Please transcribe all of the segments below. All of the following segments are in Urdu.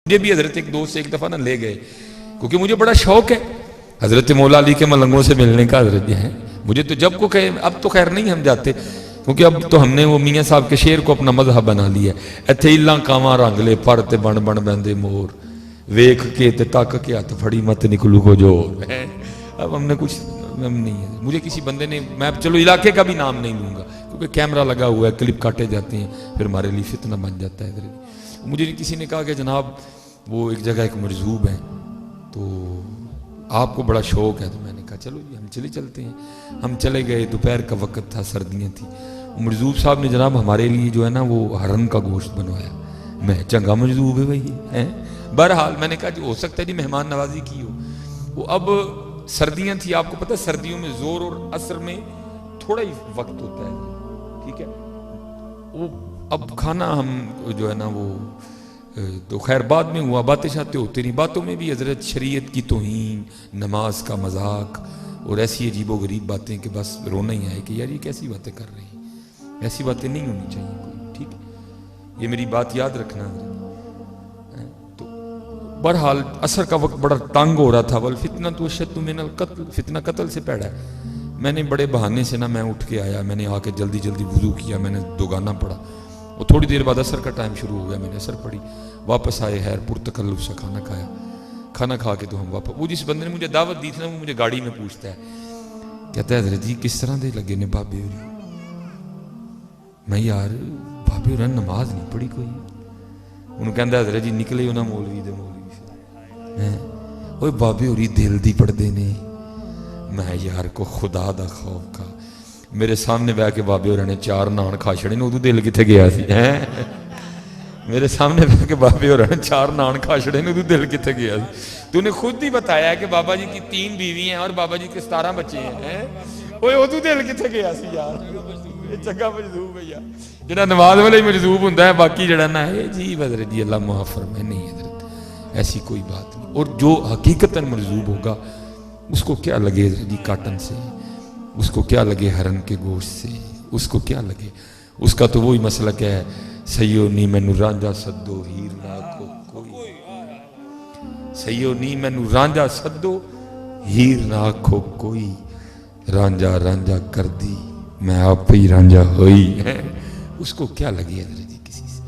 مجھے بھی حضرت ایک دوست ایک دفعہ لے گئے، کیونکہ مجھے بڑا شوق ہے حضرت مولا علی کے ملنگوں سے ملنے کا. حضرت ہیں مجھے تو جب کو کہے، اب تو خیر نہیں ہم جاتے کیونکہ اب تو ہم نے وہ میاں صاحب کے شعر کو اپنا مذہب بنا لیا ہے. ایتھے الاں کاواں رنگ لے پر تے بن بن بندے مور، ویکھ کے تے تک کے ہاتھ پھڑی مت نکلو کو جور. اب ہم نے کچھ ہم نہیں ہے. مجھے کسی بندے نے، میں چلو علاقے کا بھی نام نہیں لوں گا کیونکہ کیمرہ لگا ہوا ہے، کلپ کاٹے جاتے ہیں، پھر ہمارے لیے فتنہ بن جاتا ہے. مجھے کسی نے کہا کہ جناب وہ ایک جگہ ایک مرزوب ہے تو آپ کو بڑا شوق ہے، تو میں نے کہا چلو جی ہم چلتے ہیں. ہم چلے گئے، دوپہر کا وقت تھا، سردیاں تھیں. مرزوب صاحب نے جناب ہمارے لیے جو ہے نا وہ ہرن کا گوشت بنوایا. میں چنگا مرزوب ہے بھائی ہے. بہرحال میں نے کہا جو ہو سکتا ہے جی مہمان نوازی کی ہو. وہ اب سردیاں تھی، آپ کو پتہ سردیوں میں زور اور عصر میں تھوڑا ہی وقت ہوتا ہے، ٹھیک ہے. وہ اب کھانا ہم جو ہے نا وہ تو خیر بعد میں ہوا، باتیں شاتیں ہوتی رہی. باتوں میں بھی حضرت شریعت کی توہین، نماز کا مذاق اور ایسی عجیب و غریب باتیں کہ بس رونا ہی آئے کہ یار یہ کیسی باتیں کر رہی ہیں، ایسی باتیں نہیں ہونی چاہیے کوئی، ٹھیک ہے. یہ میری بات یاد رکھنا. تو بہرحال عصر کا وقت بڑا تنگ ہو رہا تھا. والفتنۃ اشد من القتل، فتنہ قتل سے پیڑا ہے. میں نے بڑے بہانے سے میں اٹھ کے آیا، میں نے آ کے جلدی وضو کیا، میں نے دوگانا پڑھا. اور تھوڑی دیر بعد عصر کا ٹائم شروع ہو گیا، میں نے عصر پڑھی. واپس آئے، خیر پرتکلف سا کھانا کھایا. کھانا کھا کے تو ہم واپس، وہ جس بندے نے مجھے دعوت دی تھی نا وہ مجھے گاڑی میں پوچھتا ہے، کہتا ہے حضرت جی کس طرح دے لگے نے بابے ہوری؟ میں یار بابے ہوری نماز نہیں پڑھی کوئی. انہوں کہتا ہے حضرت جی نکلے ہو نا مولوی سے، اوے بابے ہوری دل دی پڑھتے نے. میں یار کو خدا دا خوف کا، میرے سامنے بہ کے بابے ہوری نے 4 نان کھا چھڑے نے، ادو دل کتنے گیا سی. میرے سامنے بہ کے بابے ہوری نے 4 نان کھا چھڑے نے، ادو دل کتنے گیا سی. تو نے خود ہی بتایا کہ بابا جی کی 3 بیوی ہیں اور بابا جی کے 17 بچے ہیں. اوے ادو دل کتنے گیا سی یار. یہ چنگا مجذوب ہے یار، جہاں نماز والے مجذوب ہوتا ہے، باقی جڑا نا ہے جی حضرت جی اللہ معاف فرمائے. نہیں حضرت ایسی کوئی بات نہیں. اور جو حقیقتاً مجذوب ہوگا اس کو کیا لگے جی کاٹن سے، اس کو کیا لگے ہرن کے گوشت سے، اس کو کیا لگے. اس کا تو وہی مسلک ہے، سیو نی مینو رانجا سدو ہیر نہ آکھو کوئی، سیو نی مینو رانجا سدو ہیر نہ آکھو کوئی، رانجا رانجا کر دی میں آپ ہی رانجا ہوئی. اس کو کیا لگی حضرت جی کسی سے،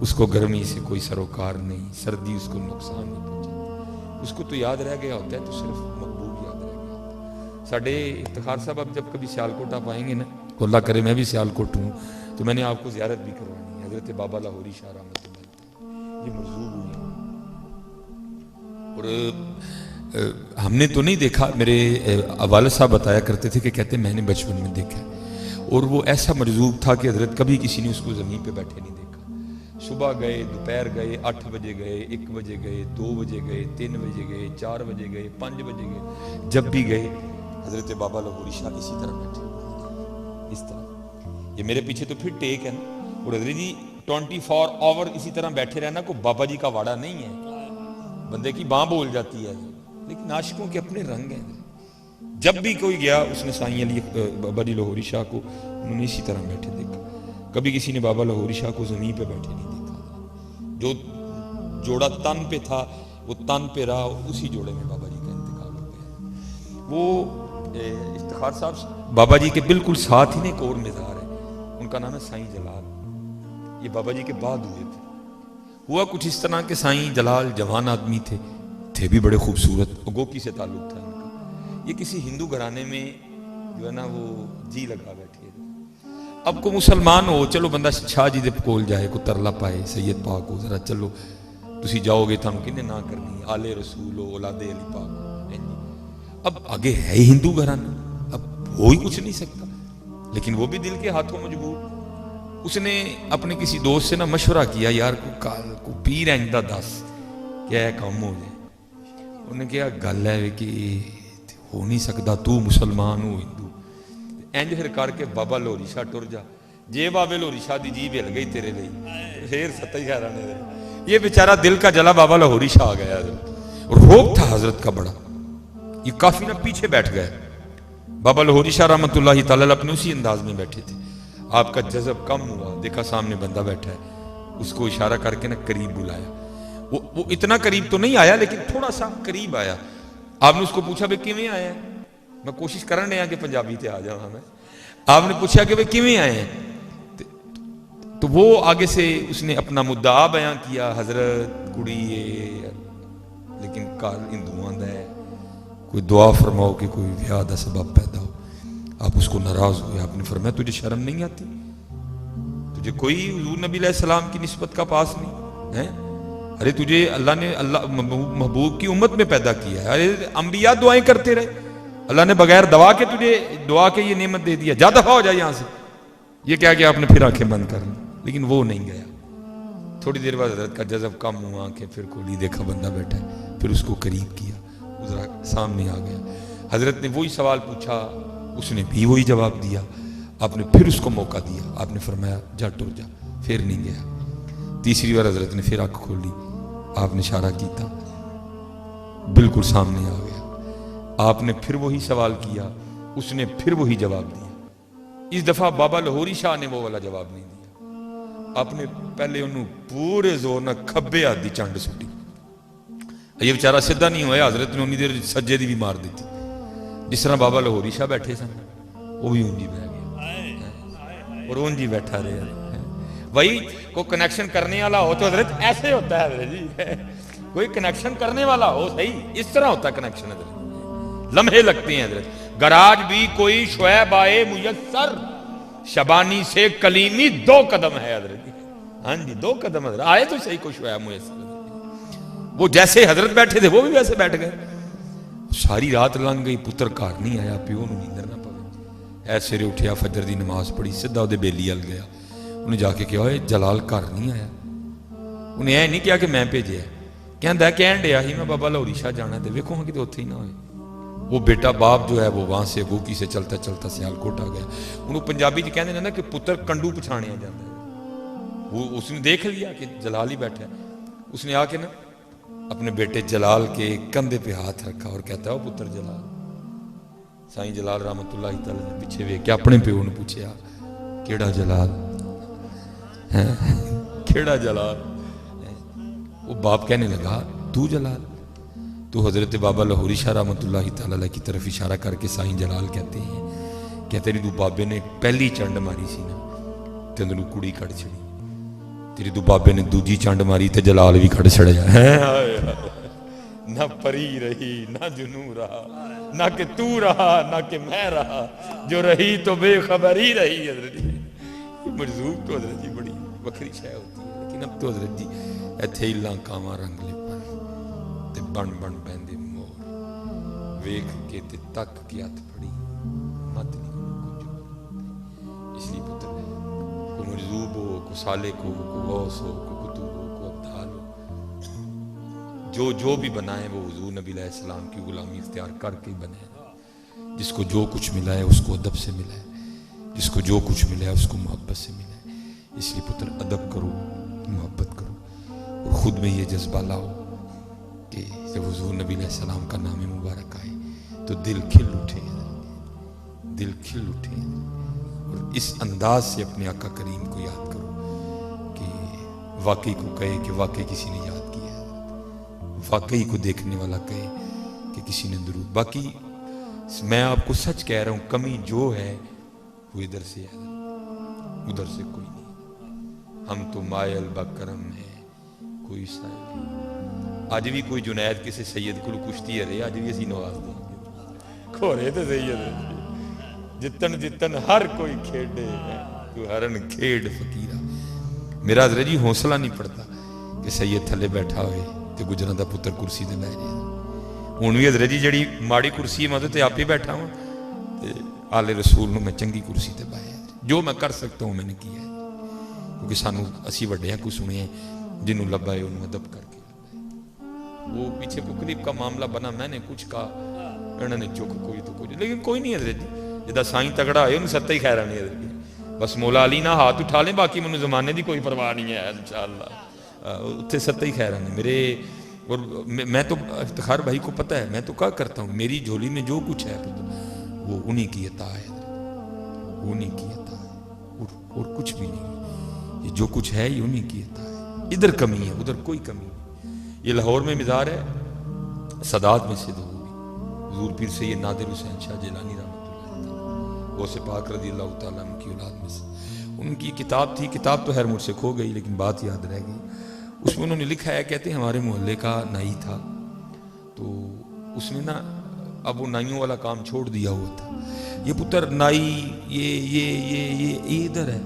اس کو گرمی سے کوئی سروکار نہیں، سردی اس کو نقصان نہیں پہنچاتی. اس کو تو یاد رہ گیا ہوتا ہے تو صرف محبوب یاد رہ گیا ہوتا ہے. ساڑھے افتخار صاحب اب جب کبھی سیالکوٹ آپ آئیں گے نا، تو اللہ کرے میں بھی سیالکوٹ ہوں تو میں نے آپ کو زیارت بھی کروانی ہے. حضرت بابا لاہوری شاہ رحمۃ اللہ یہ مرزوق ہوئی ہیں. اور ہم نے تو نہیں دیکھا، میرے والد صاحب بتایا کرتے تھے کہ کہتے میں نے بچپن میں دیکھا، اور وہ ایسا مرزوق تھا کہ حضرت کبھی کسی نے اس کو زمین پہ بیٹھے نہیں دیکھا. صبح گئے، دوپہر گئے، 8 بجے گئے، 1 بجے گئے، 2 بجے گئے، 3 بجے گئے، 4 بجے گئے، 5 بجے گئے. جب بھی گئے حضرت بابا لاہوری شاہ اسی طرح بیٹھے، اس طرح. یہ میرے پیچھے تو پھر ٹیک ہے نا. اور حضرت جی 24 آور اسی طرح بیٹھے رہنا کوئی بابا جی کا واڑا نہیں ہے. بندے کی باں بول جاتی ہے، لیکن عاشقوں کے اپنے رنگ ہیں. جب بھی کوئی گیا اس نے سائیں علی بابا جی لاہوری شاہ کو انہوں نے اسی طرح بیٹھے دیکھا. کبھی کسی نے بابا لاہوری شاہ کو زمین پہ بیٹھے نہیں دیکھا. جو جوڑا تن پہ تھا وہ تن پہ رہا، اسی جوڑے میں بابا جی کا انتقال ہو گیا. وہ افتخار صاحب بابا جی کے بالکل ساتھ ہی نے ایک اور مزار ہے، ان کا نام ہے سائیں جلال. یہ بابا جی کے بعد ہوئے تھے. ہوا کچھ اس طرح کہ سائیں جلال جوان آدمی تھے بھی بڑے خوبصورت، گوکی سے تعلق تھا ان کا. یہ کسی ہندو گھرانے میں جو ہے نا وہ جی لگا بیٹھے. اب کو مسلمان ہو چلو بندہ شاہ جی دے کول جائے، کو ترلا پائے سید پاک ہو ذرا چلو تسی جاؤ گے تھانوں کنے نہ کرنی، آل رسول ہو اولاد علی پاک ہو. اب آگے ہے ہی ہندو گھرانا، اب ہو ہی کچھ نہیں سکتا. لیکن وہ بھی دل کے ہاتھوں مجبور. اس نے اپنے کسی دوست سے مشورہ کیا، یار کو پیر ایندا دس کیا کام ہو جائے. انہوں نے کہا گل ہے کہ ہو نہیں سکتا، تو مسلمان ہو ہندو. اینج پھر کر کے بابا لاہوری شاہ ٹر جا، جے بابے لاہوری شاہ دی جیب ہل گئی تیرے لئی پھر ستائی حیرانے دے. یہ بیچارہ دل کا جلا بابا لاہوری شاہ آ گیا. اور روک تھا حضرت کا بڑا. یہ کافی نہ پیچھے بیٹھ گئے. بابا لاہوری شاہ رحمۃ اللہ تعالی اپنے اسی انداز میں بیٹھے تھے. آپ کا جذب کم ہوا، دیکھا سامنے بندہ بیٹھا ہے، اس کو اشارہ کر کے قریب بلایا. وہ اتنا قریب تو نہیں آیا لیکن تھوڑا سا قریب آیا. آپ نے اس کو پوچھا بھائی کیویں آئے ہیں, میں کوشش کرنے آ کہ پنجابی تے آ جاؤں میں. آپ نے پوچھا کہ بھائی کیویں آئے ہیں, تو وہ آگے سے اس نے اپنا مدعا بیان کیا, حضرت کڑی ہے لیکن کال ہندوؤں دا ہے, کوئی دعا فرماؤ کہ کوئی ویاہ دا سبب پیدا ہو. آپ اس کو ناراض ہوئے. آپ نے فرمایا تجھے شرم نہیں آتی, تجھے کوئی حضور نبی علیہ السلام کی نسبت کا پاس نہیں ہے؟ ارے تجھے اللہ نے اللہ محبوب کی امت میں پیدا کیا ہے. ارے انبیاء دعائیں کرتے رہے, اللہ نے بغیر دعا کے تجھے دعا کے یہ نعمت دے دیا, جا دفعہ ہو جائے یہاں سے. یہ کیا کہ آپ نے پھر آنکھیں بند کر لی, لیکن وہ نہیں گیا. تھوڑی دیر بعد حضرت کا جذب کم ہوا, آنکھیں پھر کھولی, دیکھا بندہ بیٹھا ہے, پھر اس کو قریب کیا, ذرا سامنے آ گیا. حضرت نے وہی سوال پوچھا, اس نے بھی وہی جواب دیا. آپ نے پھر اس کو موقع دیا, آپ نے فرمایا جا ٹر جا, پھر نہیں گیا. تیسری بار حضرت نے پھر آنکھ کھولی, آپ نے اشارہ کیتا, بالکل سامنے آ گیا. آپ نے پھر وہی سوال کیا, اس نے پھر وہی جواب دیا. اس دفعہ بابا لاہوری شاہ نے وہ والا جواب نہیں دیا. آپ نے پہلے انہوں پورے زور نہ کھبے ہاتھ دی چانڈ سٹی. یہ بیچارہ سیدھا نہیں ہوا, حضرت نے انہی دیر سجے دی بھی مار دیتی. جس طرح بابا لاہوری شاہ بیٹھے سن وہ بھی اونجی بہ گیا اور اونجی بیٹھا رہا. وہی کوئی کنیکشن کرنے والا ہو تو حضرت ایسے ہوتا ہے حضرت جی, کوئی کنیکشن کرنے والا ہو صحیح اس طرح ہوتا ہے کنیکشن. حضرت لمحے لگتے ہیں حضرت. گراج بھی کوئی شعیب آئے میسر, شبانی سے کلیمی 2 قدم ہے حضرت. ہاں جی 2 قدم حضرت آئے تو صحیح کوئی شعیب میسر. وہ جیسے حضرت بیٹھے تھے وہ بھی ویسے بیٹھ گئے. ساری رات لنگ گئی, پتر گھر نہیں آیا, پیو نوں نیندر نہ پوے. ایسے سویرے اٹھیا, فجر دی نماز پڑھی, سیدھا اودے بیلی ال گیا. انہیں جا کے کہا اے جلال گھر نہیں آیا. انہیں اے نہیں کیا کہ میں بھیجیا, کہندا ہے کہن ڈیا ہی میں بابا لاہوری شاہ جانا تے ویکھو ہاں کہ اوتھے ہی نہ ہوئے. وہ بیٹا باپ جو ہے وہ وہاں سے بوکی سے چلتا چلتا سیالکوٹ آ گیا. انہوں پنجابی چ کہندے نے نا کہ پتر کنڈو پچھاڑیا جاتا ہے. وہ اس نے دیکھ لیا کہ جلال ہی بیٹھا ہے. اس نے آ کے نا اپنے بیٹے جلال کے کندھے پہ ہاتھ رکھا اور کہتا ہے او پتر جلال. سائیں جلال رحمت اللہ تعالی نے پیچھے ویکھ کے اپنے پیو نے پوچھا کیڑا جلال, کیڑا جلال. وہ باپ کہنے لگا تو جلال. تو حضرت بابا لاہوری شاہ رحمت اللہ تعالی کی طرف اشارہ کر کے سائیں جلال کہتے ہیں, کہتے ہیں تو بابے نے پہلی چنڈ ماری سی نا تے اندروں کڑی کٹ چھڑی, تیری تو بابے نے دوجی چنڈ ماری تے جلال بھی کٹ چھڑیا. نہ پری رہی نہ جنوں رہا, نہ کہ تو رہا نہ کہ میں رہا, جو رہی تو بے خبر ہی رہی. حضرت جی مرزوق تو حضرت جی بڑی وکری شے ہوتی ہے, لیکن اب تو حضرت جی ایتھے ہی لانکاواں رنگ لے تے بن بن بہندے مور, ویکھ کے تے تک کے ہاتھ پڑی مت نہیں کچھ. اس لیے پتر کو مرزوب ہو, کو سالک ہو, کو غوث ہو, کو قطب ہو, کو ابدال ہو, جو بھی بنائے وہ حضور نبی علیہ السلام کی غلامی اختیار کر کے بنے. جس کو جو کچھ ملا ہے اس کو ادب سے ملا ہے, جس کو جو کچھ ملا ہے اس کو محبت سے ملا ہے. اس لیے پتر ادب کرو, محبت کرو, اور خود میں یہ جذبہ لاؤ کہ جب حضور نبی علیہ السلام کا نام مبارک آئے تو دل کھل اٹھے, دل کھل اٹھے. اور اس انداز سے اپنے آقا کریم کو یاد کرو کہ واقعی کو کہے کہ واقعی کسی نے یاد کیا ہے, واقعی کو دیکھنے والا کہے کہ کسی نے درود. باقی میں آپ کو سچ کہہ رہا ہوں, کمی جو ہے وہ ادھر سے ہے, ادھر سے کوئی نہیں. ہم تو مائل بکرم ہیں کوئی سائل نہیں. آج بھی کوئی جنید کسی سید کو کشتی ہے رہے, آج بھی اسی نواز دیں گے کھورے تو سید ہے. جتن جتن ہر کوئی کھیڑے تو ہرن کھیڑ فقیرہ. میرا حضرت جی حوصلہ نہیں پڑتا کہ سید تھلے بیٹھا ہوئے تو گجراں دا پتر کرسی تے بیٹھ جائے. ہوں بھی حضرت جی جڑی ماڑی کرسی ہے میں تو آپ ہی بیٹھا ہوں, آل رسول نو میں چنگی کرسی تے بایا. جو میں کر سکتا ہوں میں نے کیا ہے, کیونکہ سانو اسی وڈے ہیں کوئی سنے ہیں جنہوں لبا ہے انہوں ادب کر کے. وہ پیچھے کلپ کا معاملہ بنا, میں نے کچھ کہا, انہوں نے چک کوئی تو کچھ, لیکن کوئی نہیں حضرت جی. جدا سائیں تگڑا ہے انہوں ستا ہی خیرہ نہیں حضرت جی. بس مولا علی نہ ہاتھ اٹھا لیں, باقی منو زمانے دی کوئی پرواہ نہیں ہے انشاءاللہ. اتھے ستا ہی خیرہ نہیں میرے. اور میں تو افتخار بھائی کو پتہ ہے, میں تو کیا کرتا ہوں, میری جھولی میں جو کچھ ہے وہ انہی کی عطا ہے, انہی کی عطا ہے, اور کچھ بھی نہیں. یہ جو کچھ ہے یہ انہی کی عطا ہے. ادھر کمی ہے ادھر کوئی کمی نہیں. یہ لاہور میں مزار ہے، سادات میں سے ہوگی حضور پیر سید نادر حسین شاہ جیلانی رحمۃ اللہ تعالیٰ، غوث پاک رضی اللہ تعالیٰ عنہ کی اولاد میں سے ان کی کتاب تھی. کتاب تو خیر مجھ سے کھو گئی لیکن بات یاد رہ گئی. اس میں انہوں نے لکھا ہے، کہتے ہیں ہمارے محلے کا نائی تھا، تو اس نے نا اب وہ نائیوں والا کام چھوڑ دیا ہوا تھا. یہ پتر نائی یہ ادھر ہے،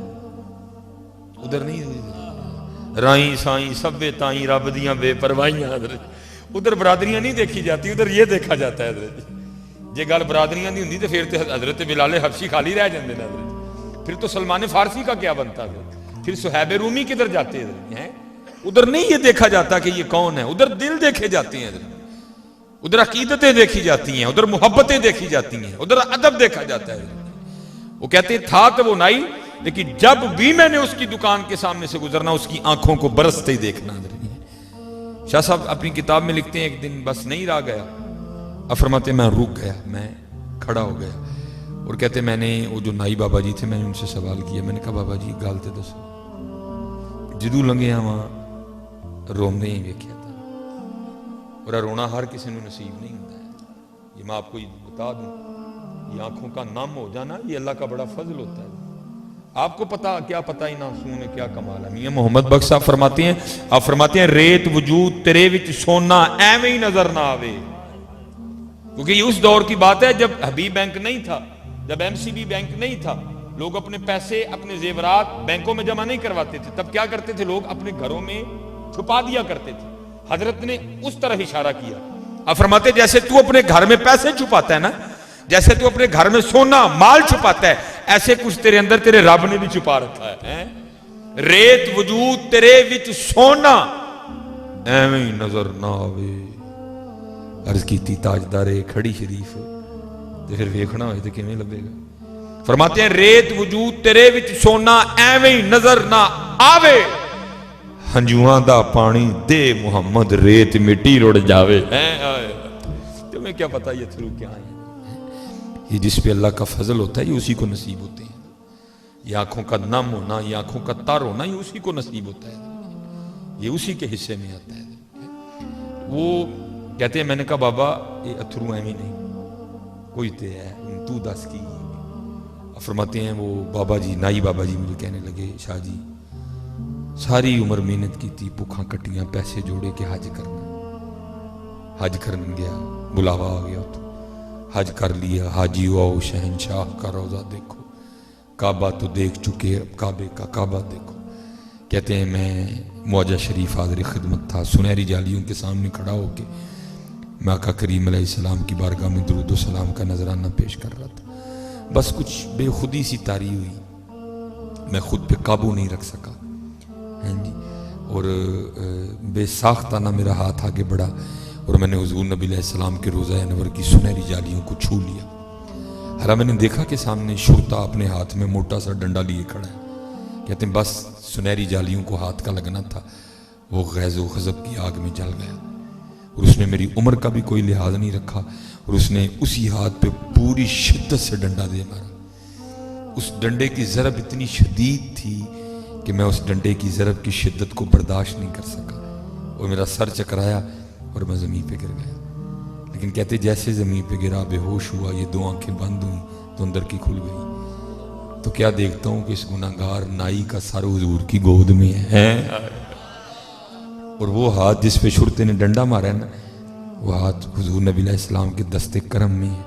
ادھر نہیں، رائیں سائیں سبے تائیں رب دیاں بے پروائیاں. ادھر برادریاں نہیں دیکھی جاتی، ادھر یہ دیکھا جاتا ہے. حضرت جی گل برادریاں دی ہوندی تے پھر تے حضرت بلال حبشی خالی رہ جاندے نے. حضرت پھر تو سلمان فارسی کا کیا بنتا ہے؟ پھر صہیب رومی کدھر جاتے ہیں؟ ادھر نہیں یہ دیکھا جاتا کہ یہ کون ہے، ادھر دل دیکھے جاتے ہیں، ادھر عقیدتیں دیکھی جاتی ہیں، ادھر محبتیں دیکھی جاتی ہیں، ادھر ادب دیکھا جاتا ہے. وہ کہتے تھا تو وہ نائی، لیکن جب بھی میں نے اس کی دکان کے سامنے سے گزرنا اس کی آنکھوں کو برستے ہی دیکھنا. شاہ صاحب اپنی کتاب میں لکھتے ہیں ایک دن بس نہیں رہ گیا، اب فرماتے میں رک گیا، میں کھڑا ہو گیا اور کہتے میں نے وہ جو نائی بابا جی تھے میں نے ان سے سوال کیا. میں نے کہا بابا جی گل تے دسو، جدوں لنگے ہاں روندے ہی ویکھیا تھا، اور رونا ہر کسی نے نصیب نہیں ہوتا ہے. یہ میں آپ کو بتا دوں، یہ آنکھوں کا نم ہو جانا یہ اللہ کا بڑا فضل ہوتا ہے. آپ کو پتا کیا پتا ہی ناسوں میں کیا کمال ہے. میاں محمد بخش صاحب فرماتے ہیں، آپ فرماتے ہیں ریت وجود تیرے وچ سونا ایویں ہی نظر نہ آوے. کیونکہ یہ اس دور کی بات ہے جب حبیب بینک نہیں تھا، جب ایم سی بی بینک نہیں تھا، لوگ اپنے پیسے اپنے زیورات بینکوں میں جمع نہیں کرواتے تھے. تب کیا کرتے تھے لوگ؟ اپنے گھروں میں چھپا دیا کرتے تھے. حضرت نے اس طرح اشارہ کیا. آپ فرماتے جیسے تو اپنے گھر میں پیسے چھپاتا ہے نا، جیسے تو اپنے گھر میں سونا مال چھپاتا ہے، ایسے کچھ تیرے اندر تیرے رب نے بھی چھپا رکھا ہے. ریت وجود تیرے وچ سونا ایویں ہی نظر نہ آوے. عرض کیتی تاجدار کھڑی شریف تے پھر ویکھنا ہوئے تے کیویں لبے گا. فرماتے ہیں ریت وجود تیرے وچ سونا ایویں ہی نظر نہ آوے، ہنجواں دا پانی دے محمد ریت مٹی رڑ جاوے. تمہیں کیا پتا یہ تھرو کیا ہے؟ یہ جس پہ اللہ کا فضل ہوتا ہے یہ اسی کو نصیب ہوتے ہیں. یہ آنکھوں کا نم ہونا، یہ آنکھوں کا تر ہونا، یہ اسی کو نصیب ہوتا ہے، یہ اسی کے حصے میں آتا ہے. وہ کہتے ہیں میں نے کہا بابا یہ اتھرو ایویں نہیں، کوئی تے ہے تو دس کی. فرماتے ہیں وہ بابا جی نائی بابا جی مجھے کہنے لگے شاہ جی ساری عمر محنت کی تھی، بھوکھاں کٹیاں، پیسے جوڑے کے حج کرنا. حج کرنے گیا، بلاوا آ گیا تو حج کر لیا. حاجی آؤ شہنشاہ کا روزہ دیکھو، کعبہ تو دیکھ چکے، کعبے کا کعبہ دیکھو. کہتے ہیں میں معجہ شریف حاضر خدمت تھا، سنہری جالیوں کے سامنے کھڑا ہو کے میں آقا کریم علیہ السلام کی بارگاہ میں درود و سلام کا نذرانہ پیش کر رہا تھا. بس کچھ بے خودی سی طاری ہوئی، میں خود پہ قابو نہیں رکھ سکا اور بے ساختانہ میرا ہاتھ آگے بڑھا اور میں نے حضور نبی علیہ السلام کے روضہ انور کی سنہری جالیوں کو چھو لیا. ہرا میں نے دیکھا کہ سامنے شرطا اپنے ہاتھ میں موٹا سا ڈنڈا لیے کھڑا ہے. کہتے ہیں بس سنہری جالیوں کو ہاتھ کا لگنا تھا، وہ غیظ و غضب کی آگ میں جل گیا اور اس نے میری عمر کا بھی کوئی لحاظ نہیں رکھا اور اس نے اسی ہاتھ پہ پوری شدت سے ڈنڈا دے مارا. اس ڈنڈے کی ضرب اتنی شدید تھی کہ میں اس ڈنڈے کی ضرب کی شدت کو برداشت نہیں کر سکا اور میرا سر چکرایا اور میں زمین پہ گر گیا. لیکن کہتے جیسے زمین پہ گرا بے ہوش ہوا، یہ دو آنکھیں بند ہوئیں تو اندر کی کھل گئی تو کیا دیکھتا ہوں کہ اس گناہگار نائی کا سر حضور کی گود میں ہے اور وہ ہاتھ جس پہ شرطے نے ڈنڈا مارا ہے نا وہ ہاتھ حضور نبی علیہ السلام کے دست کرم میں ہے.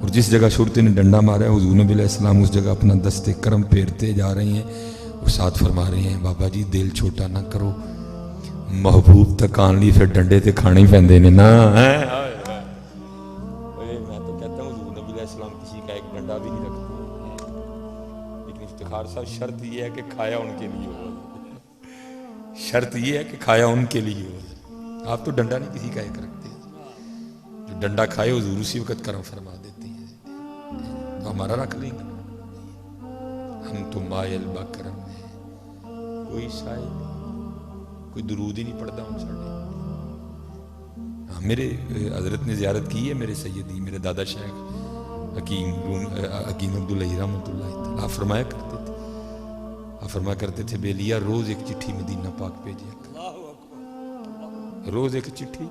اور جس جگہ شرطے نے ڈنڈا مارا ہے حضور نبی علیہ السلام اس جگہ اپنا دست کرم پھیرتے جا رہے ہیں. وہ ساتھ فرما رہے ہیں بابا جی دل چھوٹا نہ کرو، محبوب تک آن لی پھر ڈنڈے تے کھانے ہی پہندے نے نا. میں تو کہتا ہوں حضور نبی علیہ السلام کسی کا ایک ڈنڈا بھی نہیں رکھتے، لیکن افتخار صاحب شرط یہ ہے کہ کھایا ان کے لیے ہو، شرط یہ ہے کہ کھایا ان کے لیے ہو. آپ تو ڈنڈا نہیں کسی کا ایک رکھتے، جو ڈنڈا کھائے حضور اسی وقت کرم فرما دیتے ہیں. تو ہمارا رکھ لیں گے، ہم تو مائل با کرم ہے، کوئی سائل کوئی درود ہی نہیں پڑھتا ہم ساڑھے. میرے حضرت نے زیارت کی ہے میرے سیدی میرے دادا شیخ حکیم عبداللہ رحمۃ اللہ تعالیٰ فرمایا کرتے تھے، فرمایا کرتے تھے بیلیا روز ایک چٹھی مدینہ پاک بھیجیا کر. روز ایک چٹھی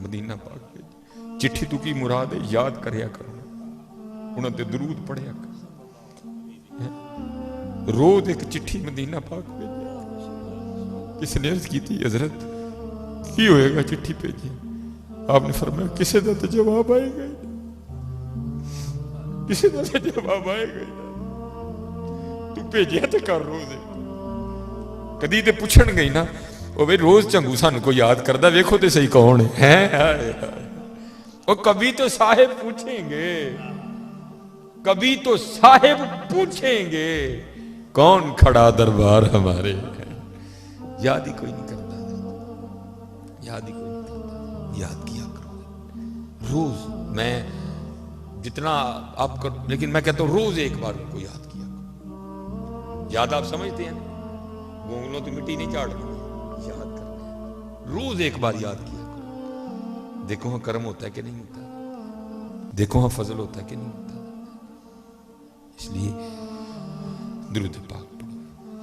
مدینہ پاک بھیج. چٹھی تو کی مراد ہے یاد کریا کرو, انہوں نے درود پڑھیا کرو. روز ایک چٹھی مدینہ پاک بھیجا. کسی نے عرض کی تھی حضرت کی ہوئے گا چٹھی بھیجی؟ آپ نے فرمایا کسی دا تو جواب آئے گا, کسی دا تو جواب آئے گا, تو بھیجیا تو کر روز. کدی تے پوچھن گئی نا وہ بھائی روز چنگو سانو کو یاد کردا ویکھو تے صحیح کون ہے. اور کبھی تو صاحب پوچھیں گے, کبھی تو صاحب پوچھیں گے کون کھڑا دربار ہمارے. یاد ہی کوئی نہیں کرتا, یاد ہی کوئی نہیں کرتا. یاد کیا کرو روز. میں جتنا آپ کر, لیکن میں کہتا ہوں روز ایک بار ان کو یاد کیا کرو. یاد آپ سمجھتے ہیں گونگلوں تو مٹی نہیں جھاڑنا, یاد کرنا روز ایک بار یاد کیا کرو. دیکھو ہاں کرم ہوتا ہے کہ نہیں ہوتا, دیکھو ہاں فضل ہوتا ہے کہ نہیں ہوتا. اس لیے درود پاک پڑھو,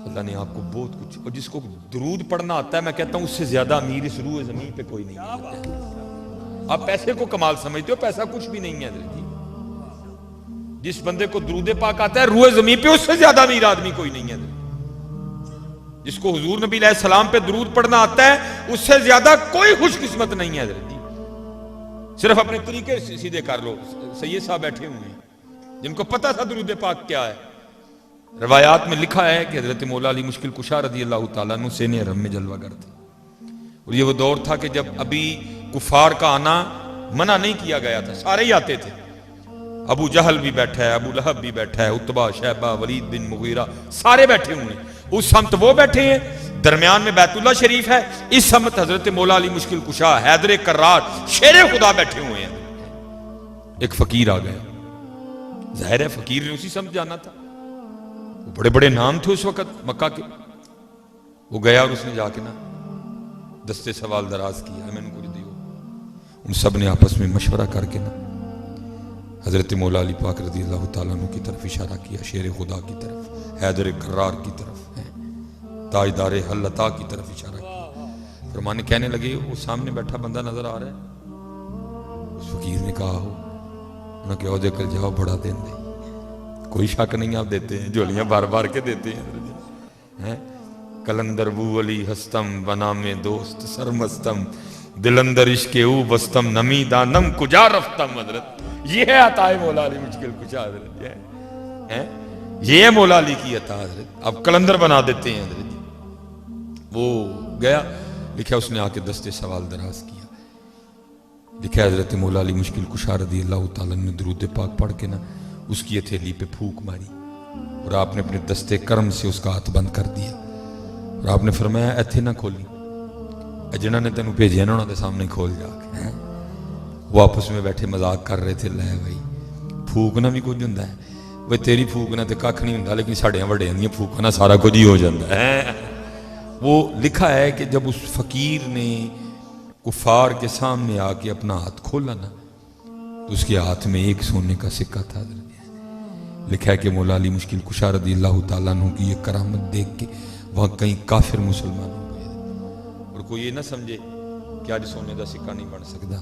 اللہ نے آپ کو بہت کچھ. اور جس کو درود پڑھنا آتا ہے میں کہتا ہوں اس سے زیادہ امیر اس روح زمین پہ کوئی نہیں ہے. آپ پیسے کو کمال سمجھتے ہو, پیسہ کچھ بھی نہیں ہے. جس بندے کو درود پاک آتا ہے روح زمین پہ اس سے زیادہ امیر آدمی کوئی نہیں ہے. جس کو حضور نبی علیہ السلام پہ درود پڑھنا آتا ہے اس سے زیادہ کوئی خوش قسمت نہیں ہے. صرف اپنے طریقے سیدھے کر لو. سید صاحب بیٹھے ہوئے ہیں جن کو پتہ تھا درود پاک کیا ہے. روایات میں لکھا ہے کہ حضرت مولا علی مشکل کشا رضی اللہ تعالیٰ عنہ سین حرم میں جلوہ گر تھے. اور یہ وہ دور تھا کہ جب ابھی کفار کا آنا منع نہیں کیا گیا تھا, سارے ہی آتے تھے. ابو جہل بھی بیٹھا ہے, ابو لہب بھی بیٹھا ہے, عتبہ, شیبہ, ولید بن مغیرہ, سارے بیٹھے ہوئے ہیں. اس سمت وہ بیٹھے ہیں, درمیان میں بیت اللہ شریف ہے, اس سمت حضرت مولا علی مشکل کشا حیدر کرار شیر خدا بیٹھے ہوئے ہیں. ایک فقیر آ گیا, ظاہر ہے فقیر نے اسی سمت جانا تھا, وہ بڑے بڑے نام تھے اس وقت مکہ کے. وہ گیا اور اس نے جا کے نا دستے سوال دراز کیا, میں نے کچھ دیو. ان سب نے آپس میں مشورہ کر کے نا حضرت مولا علی پاک رضی اللہ تعالیٰ عنہ کی طرف اشارہ کیا, شیر خدا کی طرف, حیدر کرار کی طرف, تاجدار حلتا کی طرف اشارہ کیا. فرمانے کہنے لگے وہ سامنے بیٹھا بندہ نظر آ رہا ہے؟ اس فقیر نے کہا ہو. انہوں نے کہا دے کر جاؤ بڑا دین دے. کوئی شک نہیں آپ دیتے ہیں, جھولیاں بار بار کے دیتے ہیں. کلندر بو علی ہستم بنام دوست سرمستم دل اندر عشق او بستم نمی دانم کجا رفتم. حضرت یہ ہے عطا مولا علی مشکل کشا. حضرت یہ ہے مولا علی کی عطا. حضرت اب کلندر بنا دیتے ہیں. حضرت وہ گیا, لکھا اس نے آ کے دستے سوال دراز کیا. لکھا حضرت مولا علی مشکل کشا رضی اللہ تعالیٰ نے درود پاک پڑھ کے نا اس کی ہتھیلی پہ پھونک ماری اور آپ نے اپنے دستے کرم سے اس کا ہاتھ بند کر دیا. اور آپ نے فرمایا ایتھے نہ کھولی, جنہوں نے تینوں بھیجیا نا انہوں نے سامنے کھول جا کے. وہ آپس میں بیٹھے مذاق کر رہے تھے, لے بھائی پھونکنا بھی کچھ ہوں ہے, وہ تیری پھونکنا تو کھ نہیں ہوں, لیکن ساڑیاں وڈیاں دیاں پھونکنا سارا کچھ ہی ہو جاتا ہے. وہ لکھا ہے کہ جب اس فقیر نے کفار کے سامنے آ کے اپنا ہاتھ کھولا نا تو اس کے ہاتھ میں ایک سونے کا سکہ تھا. لکھا ہے کہ مولا علی مشکل کشا رضی اللہ تعالیٰ عنہ کی یہ کرامت دیکھ کے وہاں کئی کافر مسلمان ہو گئے. اور کوئی یہ نہ سمجھے کہ آج سونے کا سکہ نہیں بن سکتا,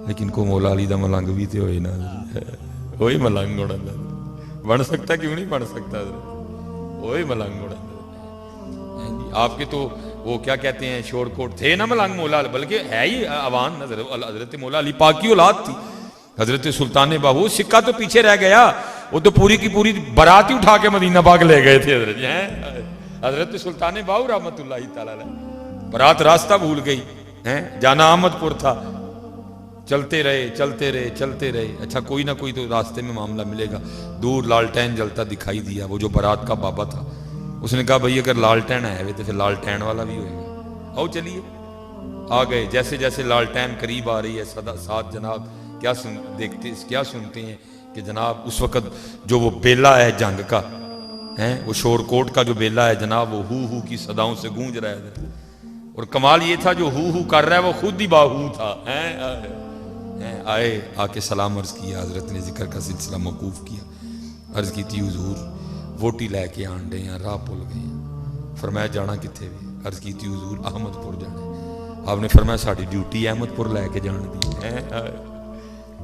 لیکن کو مولا علی دا ملنگ بھی تے ہوئے نا, وہی ملنگ ہونا بن سکتا, کیوں نہیں بن سکتا, وہی ملنگ ہونا. آپ کے تو وہ کیا کہتے ہیں شور کوٹ تھے نا ملنگ مولا, بلکہ ہے ہی عوان. حضرت مولا علی پاک کی اولاد تھی حضرت سلطان باہو. سکہ تو پیچھے رہ گیا, وہ تو پوری کی پوری بارات ہی اٹھا کے مدینہ پاک لے گئے تھے. حضرت سلطان باہو رحمت اللہ تعالیٰ علیہ, بارات راستہ بھول گئی, جانا احمد پور تھا. چلتے رہے چلتے رہے چلتے رہے, اچھا کوئی نہ کوئی تو راستے میں معاملہ ملے گا. دور لالٹین جلتا دکھائی دیا, وہ جو بارات کا بابا تھا اس نے کہا بھئی اگر لالٹین آئے ہوئے تو پھر لالٹین والا بھی ہوئے گا, آؤ چلیے. آ گئے. جیسے جیسے لالٹین قریب آ رہی ہے ساتھ جناب کیا سنتے ہیں کہ جناب اس وقت جو وہ بیلا ہے جنگ کا, وہ شور کوٹ کا جو بیلا ہے جناب, وہ ہو کی صداؤں سے گونج رہا ہے. اور کمال یہ تھا جو ہو کر رہا ہے وہ خود ہی باہو تھا. آئے, آ کے سلام عرض کیا. حضرت نے ذکر کا سلسلہ موقوف کیا. عرض کی تھی حضور ووٹی لے کے آنڈے ہیں, راہ پل گئے ہیں. فرمایا جانا کتنے بھی؟ عرض کی تھی حضور احمد پور جانا. آپ نے فرمایا ساری ڈیوٹی احمد پور لے کے جان دی ہے،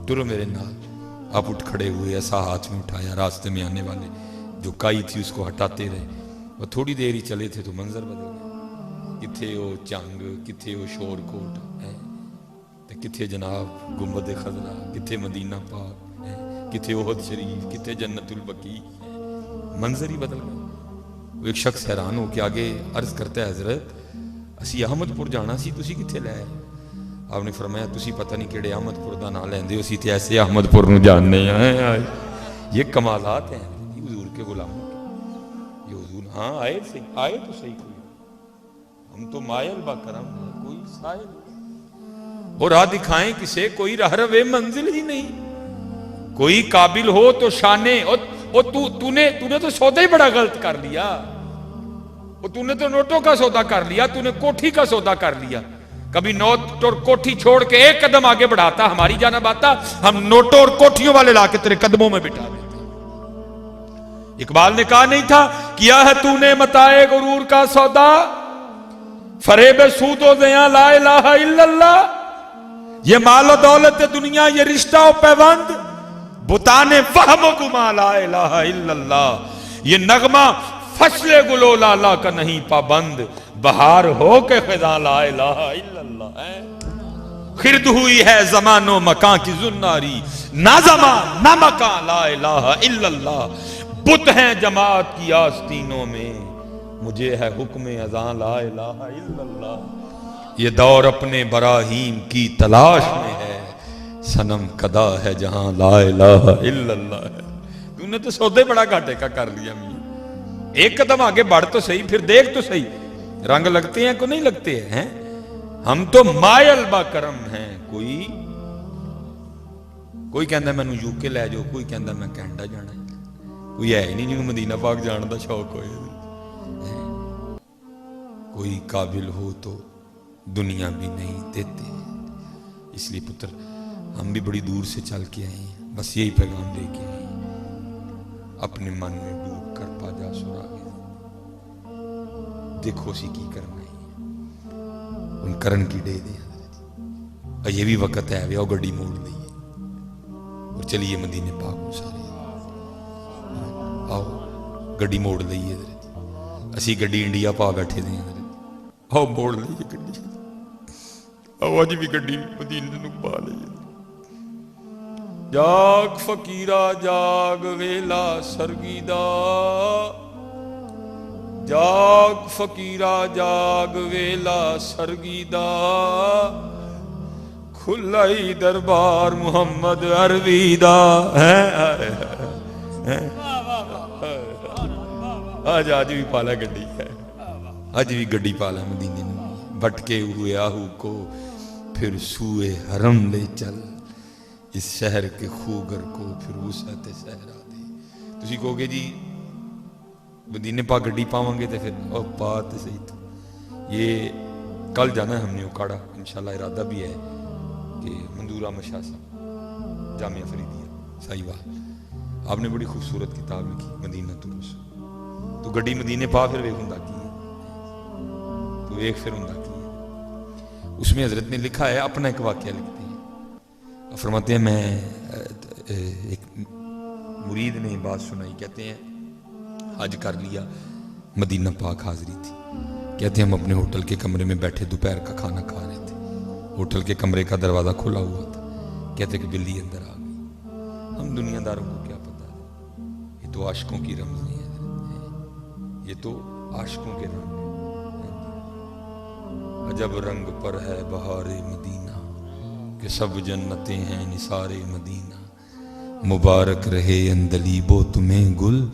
ترو میرے نال۔ آپ اٹھ کھڑے ہوئے، ایسا ہاتھ میں اٹھایا، راستے میں آنے والے جو کائی تھی اس کو ہٹاتے رہے، اور تھوڑی دیر ہی چلے تھے تو منظر بدل گیا، کتھے وہ چنگ، کتھے وہ شور کوٹ ہے، کتھے جناب گنبد خضرا، کتھے مدینہ پاک ہے، کتھے احد شریف، کتھے جنت البقیع، منظر ہی بدل گیا۔ وہ ایک شخص حیران ہو کے آگے عرض کرتا ہے حضرت اسی احمد پور جانا سی، تسی کتھے لے آئے؟ آپ نے فرمایا تسی پتہ نہیں کیڑے احمد پور دا نام لیندے ہو، اسی تے ایسے احمد پور نو جاننے ہیں۔ یہ کمالات ہیں حضور کے غلاموں کے، یہ حضور ہاں آئے تو صحیح کوئی، ہم تو مائل با کرم ہے، کوئی سائل اور راہ دکھائیں کسے، کوئی راہ روے منزل ہی نہیں، کوئی قابل ہو تو شانے، اور تو نے تو سودا ہی بڑا غلط کر لیا، تو نے تو نوٹوں کا سودا کر لیا، تو نے کوٹھی کا سودا کر لیا۔ کبھی نوٹ اور کوٹھی چھوڑ کے ایک قدم آگے بڑھاتا، ہماری جانب آتا، ہم نوٹوں اور کوٹھیوں والے لا کے تیرے قدموں میں بٹھا دیتے۔ اقبال نے کہا نہیں تھا کیا ہے تو نے متاع غرور کا سودا، فریب سود و زیاں لا الہ الا اللہ، یہ مال و دولت دنیا، یہ رشتہ و پیوند، بتانے فہم و گما لا الہ الا اللہ، یہ نغمہ فصل گلو لالا کا نہیں پابند، بہار ہو کے خزاں لا الہ الا اللہ ہے، خرد ہوئی ہے زمان و مکان کی زناری، نہ زمان نہ مکان لا الہ الا اللہ، بت ہیں جماعت کی آستینوں میں، مجھے ہے حکم اذاں لا الہ الا اللہ، یہ دور اپنے براہیم کی تلاش میں ہے، صنم کدا ہے جہاں لا الہ الا اللہ ہے۔ تو نے تو سودے بڑا گھاٹے کا کر لیا میاں، ایک قدم آگے بڑھ تو صحیح، پھر دیکھ تو صحیح رنگ لگتے ہیں کو نہیں لگتے ہیں، ہم تو مائل با کرم ہیں، کوئی کہندا ہے میں یو کے لے جاؤ، کوئی کہندا میں کینیڈا جانا ہے، کوئی ہے ہی نہیں جنہوں مدینہ پاک جان دا شوق ہوئے، کوئی قابل ہو تو دنیا بھی نہیں دیتے۔ اس لیے پتر ہم بھی بڑی دور سے چل کے آئے ہیں، بس یہی پیغام دے کے آئے ہیں، اپنے من میں ڈوب کر پا جا سراغ دیکھو سی کی کرنا ہے، ان کرن کی ڈے دے حضرت، یہ بھی وقت ہے وہ گڈی موڑ لئیے اور چلیے مدینے پاک میں سارے آؤ گڈی موڑ لئیے حضرت، اسی گڈی انڈیا پا بیٹھے دیں حضرت، آؤ موڑ لئیے گڈی، آؤ آج بھی گڈی مدینے نو پا لئیے۔ جاگ فقیرہ جاگ ویلا سرگیدہ، جاگ فقیرہ جاگ ویلا سرگیدہ، کھلائی دربار محمد عربیدہ، آج بھی پالا گڈی ہے، آج بھی گڈی پالا مدینے میں، بھٹکے ہوئے آہو کو پھر سوئے حرم لے چل، اس شہر کے خوگر کو پھر وسعت صحرا دے۔ تسی کہو گے جی مدینے پاک گڈی پاؤں گے تو پھر او بات صحیح تو یہ کل جانا ہے ہم نے اکاڑا، انشاءاللہ ارادہ بھی ہے کہ مندورہ مشاہ صاحب جامعہ فریدیہ سائیوال، آپ نے بڑی خوبصورت کتاب لکھی مدینہ الرسول، تو گڈی مدینے پا پھر ویک ہوں کی ہے، تو ایک پھر ہوں کی ہے، اس میں حضرت نے لکھا ہے، اپنا ایک واقعہ لکھتے ہیں، فرماتے ہیں میں ایک مرید نے بات سنائی، کہتے ہیں حج کر لیا، مدینہ پاک حاضری تھی، کہتے ہیں ہم اپنے ہوٹل کے کمرے میں بیٹھے دوپہر کا کھانا کھا رہے تھے، ہوٹل کے کمرے کا دروازہ کھلا ہوا تھا، کہتے کہ بلی اندر آ گئی، ہم دنیا داروں کو کیا پتا ہے، یہ تو عاشقوں کی رمزیں ہیں، یہ تو عاشقوں کے رنگ ہیں، عجب رنگ پر ہے بہار مدینہ، کہ سب جنتیں ہیں نثار مدینہ، مبارک رہے اندلیب و تمہیں گل،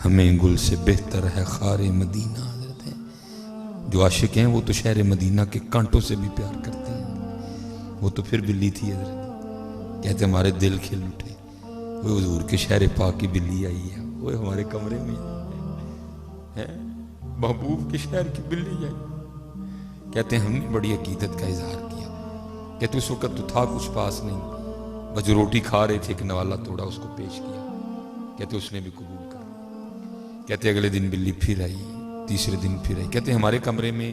ہمیں گل سے بہتر ہے خار مدینہ۔ حضرت ہیں جو عاشق ہیں وہ تو شہر مدینہ کے کانٹوں سے بھی پیار کرتے ہیں، وہ تو پھر بلی تھی حضرت، کہتے ہمارے دل کھل اٹھے، وہ حضور کے شہر پاک کی بلی آئی ہے، وہ ہمارے کمرے میں ہے، محبوب کے شہر کی بلی آئی، کہتے ہیں ہم نے بڑی عقیدت کا اظہار کیا، کہتے اس وقت تو تھا کچھ پاس نہیں، بس جو روٹی کھا رہے تھے ایک نوالا توڑا اس کو پیش کیا، کہتے اس نے بھی قبول کر لیا، کہتے اگلے دن بلی پھر آئی، تیسرے دن پھر آئی، کہتے ہمارے کمرے میں